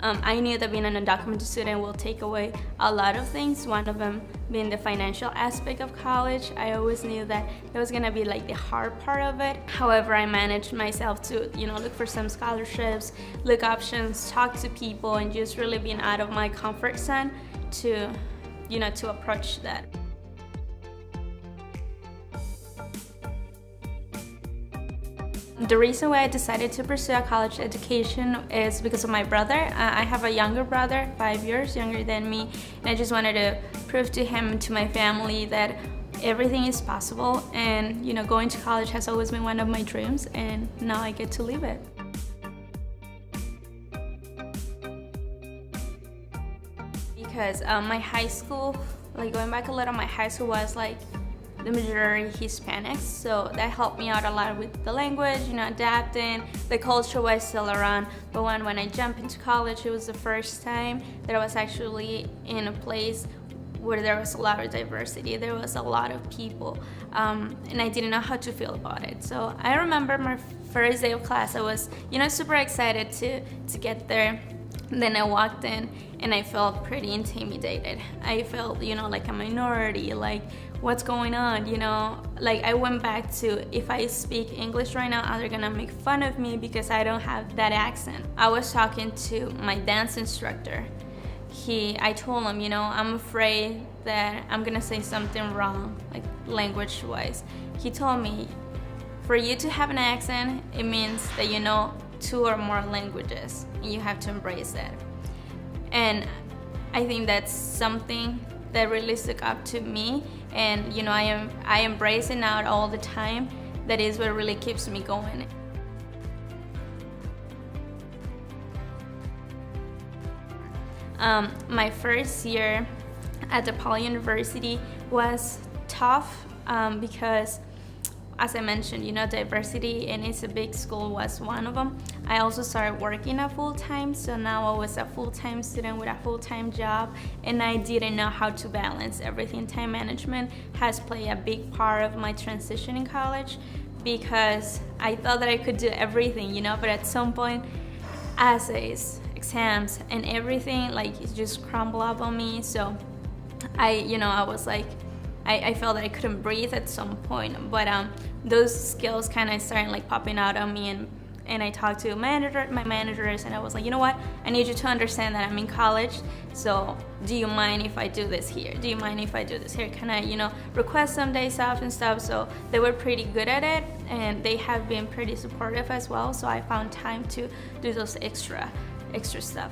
I knew that being an undocumented student will take away a lot of things, one of them being the financial aspect of college. I always knew that it was gonna be like the hard part of it. However, I managed myself to, look for some scholarships, look options, talk to people, and just really being out of my comfort zone to, to approach that. The reason why I decided to pursue a college education is because of my brother. I have a younger brother, 5 years younger than me, and I just wanted to prove to him and to my family that everything is possible, and going to college has always been one of my dreams, and now I get to live it. Because my high school, going back a little, my high school was the majority Hispanics, so that helped me out a lot with the language, adapting. The culture was still around, but when I jumped into college, it was the first time that I was actually in a place where there was a lot of diversity. There was a lot of people, and I didn't know how to feel about it. So I remember my first day of class, I was, super excited to get there. Then I walked in and I felt pretty intimidated. I felt, like a minority, what's going on, I went back to, if I speak English right now, they're gonna make fun of me because I don't have that accent. I was talking to my dance instructor. I told him, I'm afraid that I'm gonna say something wrong, language-wise. He told me, for you to have an accent, it means that you know 2 or more languages, and you have to embrace that. And I think that's something that really stuck up to me, and I embrace it now all the time. That is what really keeps me going. My first year at DePaul University was tough because, as I mentioned, diversity, and it's a big school, was one of them. I also started working at full-time, so now I was a full-time student with a full-time job, and I didn't know how to balance everything. Time management has played a big part of my transition in college because I thought that I could do everything, but at some point, essays, exams, and everything, it just crumbled up on me. So I was I felt that I couldn't breathe at some point, but those skills kind of started popping out on me, and I talked to my managers, and I was like, you know what, I need you to understand that I'm in college, so do you mind if I do this here? Do you mind if I do this here? Can I, request some days off and stuff? So they were pretty good at it, and they have been pretty supportive as well, so I found time to do those extra stuff.